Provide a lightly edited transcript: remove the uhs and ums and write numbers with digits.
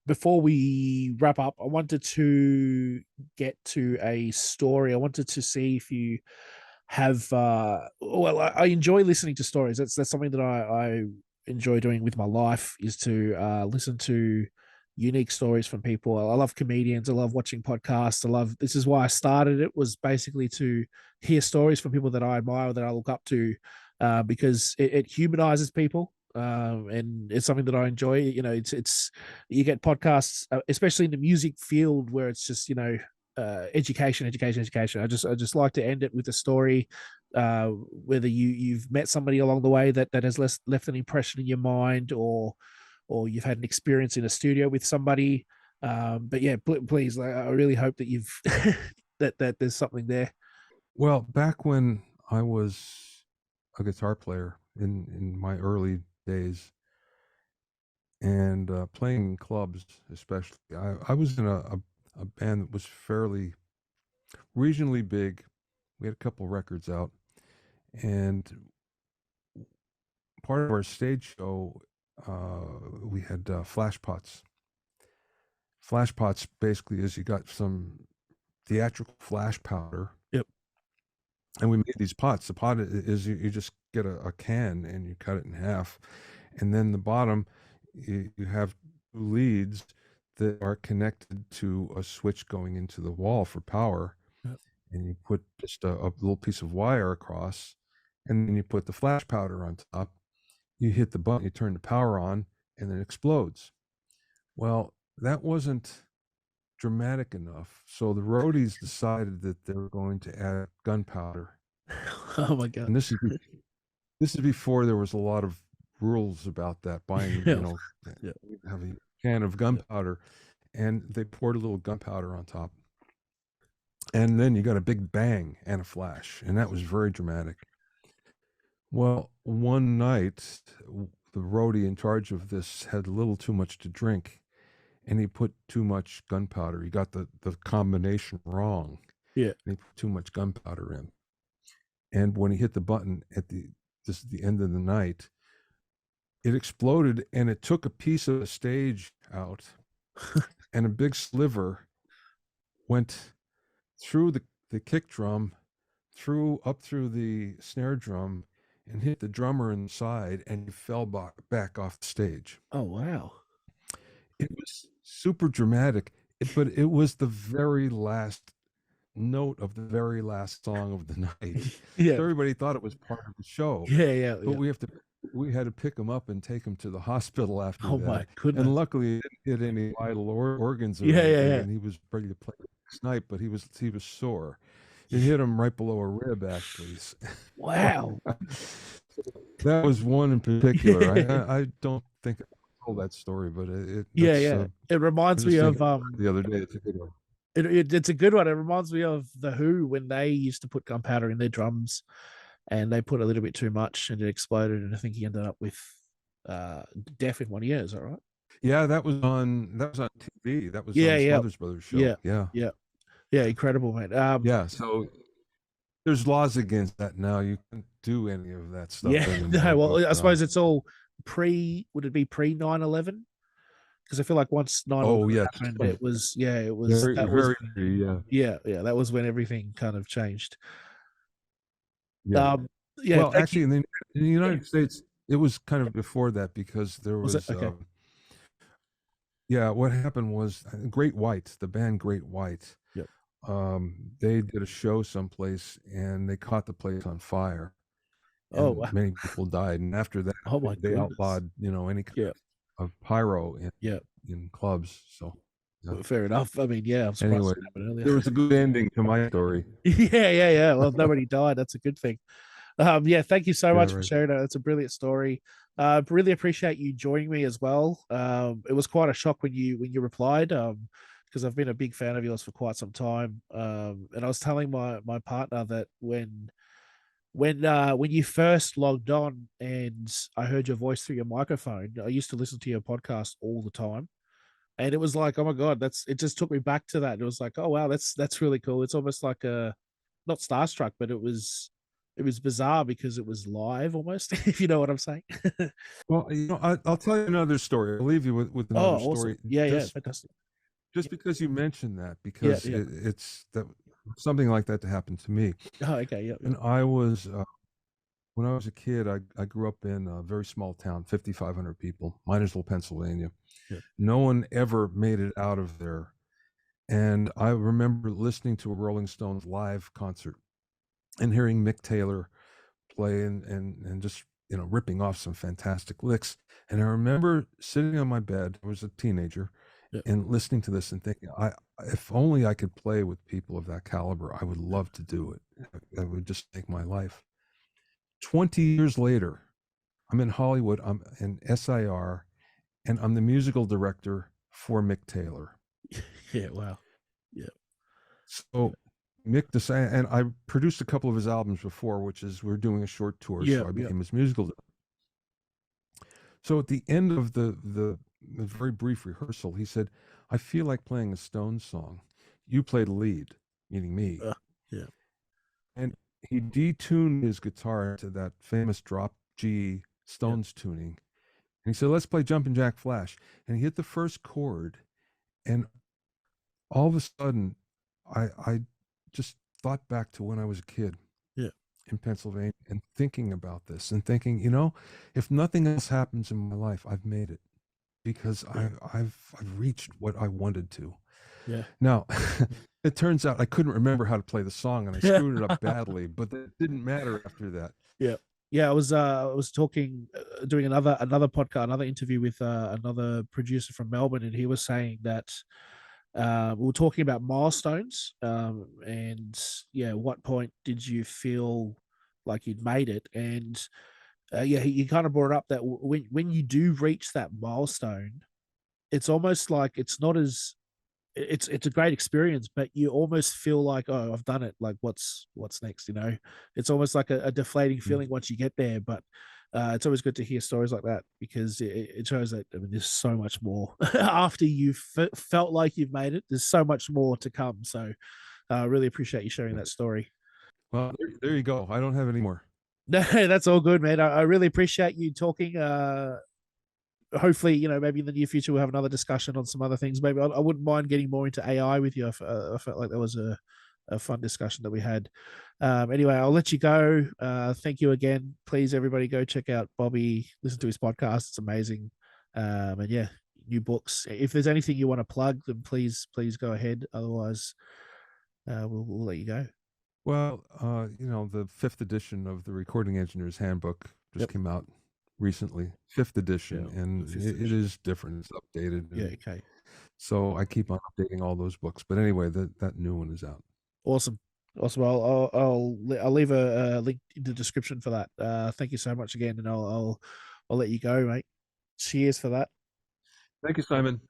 before we wrap up, I wanted to get to a story. I wanted to see if you have. Well, I enjoy listening to stories. That's something that I enjoy doing with my life is to listen to unique stories from people. I love comedians. I love watching podcasts. I love. This is why I started it. Was basically to hear stories from people that I admire, that I look up to, because it humanizes people. And it's something that I enjoy. You know, it's you get podcasts, especially in the music field, where it's just education, education, education. I just like to end it with a story, whether you've met somebody along the way that has left an impression in your mind, or you've had an experience in a studio with somebody. But yeah, please, I really hope that you've that there's something there. Well, back when I was a guitar player in my early days and playing in clubs, especially, I was in a band that was fairly regionally big. We had a couple records out, and part of our stage show, we had flash pots. Flash pots basically is you got some theatrical flash powder, Yep. and we made these pots. The pot is you just get a can and you cut it in half, and then the bottom you have two leads that are connected to a switch going into the wall for power, Yep. and you put just a little piece of wire across, and then you put the flash powder on top. You hit the button, you turn the power on, and then it explodes. Well, that wasn't dramatic enough, so the roadies decided that they were going to add gunpowder. Oh my god. And this is before there was a lot of rules about that, buying, Yeah. Yeah. have a can of gunpowder, and they poured a little gunpowder on top. And then you got a big bang and a flash, and that was very dramatic. Well, one night, the roadie in charge of this had a little too much to drink, and he put too much gunpowder. He got the combination wrong, Yeah. and he put too much gunpowder in. And when he hit the button at the end of the night, it exploded, and it took a piece of the stage out, and a big sliver went through the kick drum, through up through the snare drum, and hit the drummer in the side, and he fell back off the stage. Oh wow. It was super dramatic, but it was the very last note of the very last song of the night. Yeah. So everybody thought it was part of the show, Yeah. Yeah. but Yeah. we had to pick him up and take him to the hospital after Oh my that. And goodness. luckily, it didn't hit any vital organs or Yeah. Yeah. anything, Yeah. and he was ready to play snipe, but he was sore. It hit him right below a rib, actually. Wow. That was one in particular. Yeah. I don't think I told that story, but Yeah. that's Yeah. It I reminds was me thinking of the other day. It's a good one. it's a good one. It reminds me of the Who when they used to put gunpowder in their drums, and they put a little bit too much and it exploded, and I think he ended up with uh death in 1 year. Is that right? Yeah, that was on TV. That was on Yeah. the Yeah. Smothers Brothers show. Yeah. Yeah, Yeah. Yeah. Incredible, man. yeah. So there's laws against that now. You can't do any of that stuff Yeah. anymore. No. But Well, I suppose it's all pre. Would it be pre 9/11? Because I feel like once 9/11 oh yes, happened, it was yeah, it was very that was very yeah yeah, yeah, that was when everything kind of changed. yeah. Um, yeah, Well, thank you. actually, in the Yeah, United States, it was kind of before that because there was it? was Okay. yeah. What happened was Great White, the band Great White. Yep. They did a show someplace and they caught the place on fire, Oh, and wow. many people died. And after that, Oh my they goodness. outlawed, any kind Yeah, of pyro yeah. in clubs. So, yeah. Well, fair enough. I mean, yeah, I'm surprised Anyway, it happened earlier. there was a good ending to my story. Yeah, yeah, yeah. Well, nobody died. That's a good thing. Yeah, thank you so Yeah, much for right. sharing that. That's a brilliant story. Really appreciate you joining me as well. It was quite a shock when you replied. Because I've been a big fan of yours for quite some time. And I was telling my partner that when you first logged on and I heard your voice through your microphone, I used to listen to your podcast all the time. And it was like, oh my God, that's it just took me back to that. It was like, oh wow, that's really cool. It's almost like a not starstruck, but it was it was bizarre because it was live almost, if you know what I'm saying. Well, I'll tell you another story. I'll leave you with another Oh, awesome. story. Yeah, yeah, Just fantastic. just because you mentioned that, Yeah, because yeah. it's that something like that to happen to me. Oh, okay, yeah, yeah, And when I was a kid, I grew up in a very small town, 5,500 people, Minersville, Pennsylvania. yeah, No one ever made it out of there. And I remember listening to a Rolling Stones live concert and hearing Mick Taylor play and just ripping off some fantastic licks. And I remember sitting on my bed, I was a teenager, yeah, and listening to this and thinking, I if only I could play with people of that caliber, I would love to do it. That would just make my life. 20 years later, I'm in Hollywood, I'm in SIR, and I'm the musical director for Mick Taylor. yeah. Wow. Yeah, yeah, So Mick decided, and I produced a couple of his albums before, which is we're doing a short tour, yeah, so I yeah, became his musical. So at the end of the very brief rehearsal, he said, "I feel like playing a Stones song. You play the lead," meaning me. uh, yeah, And he detuned his guitar to that famous drop G yeah, Stones tuning. And he said, "Let's play Jumpin' Jack Flash." And he hit the first chord, and all of a sudden, I just thought back to when I was a kid yeah, in Pennsylvania and thinking about this and thinking, if nothing else happens in my life, I've made it because yeah, I've reached what I wanted to. yeah. Now, it turns out I couldn't remember how to play the song and I Yeah. screwed it up badly, but that didn't matter after that. Yeah. Yeah, I was talking doing another podcast, another interview with another producer from Melbourne, and he was saying that we were talking about milestones, and yeah, what point did you feel like you'd made it? And yeah, he kind of brought up that when you do reach that milestone, it's almost like it's not as it's a great experience, but you almost feel like, oh, I've done it. Like, what's next? It's almost like a deflating Mm. feeling once you get there. But it's always good to hear stories like that because it shows that there's so much more after you've felt like you've made it. There's so much more to come. So I really appreciate you sharing Yeah. that story. Well, there you go. I don't have any more. No, that's all good, man. I really appreciate you talking. Hopefully, maybe in the near future we'll have another discussion on some other things. Maybe I wouldn't mind getting more into AI with you. I felt like that was a fun discussion that we had. Anyway, I'll let you go. Thank you again. Please, everybody, go check out Bobby. Listen to his podcast; it's amazing. And yeah, new books. If there's anything you want to plug, then please go ahead. Otherwise, we'll let you go. Well, the fifth edition of the Recording Engineer's Handbook just Yep. came out recently, fifth edition, Yeah. The and fifth it edition. is different. It's updated, Yeah. and Okay. so I keep on updating all those books. But anyway, that new one is out. Awesome. Awesome. I'll leave a link in the description for that. Thank you so much again, and I'll let you go, mate. Cheers for that. Thank you, Simon. Thank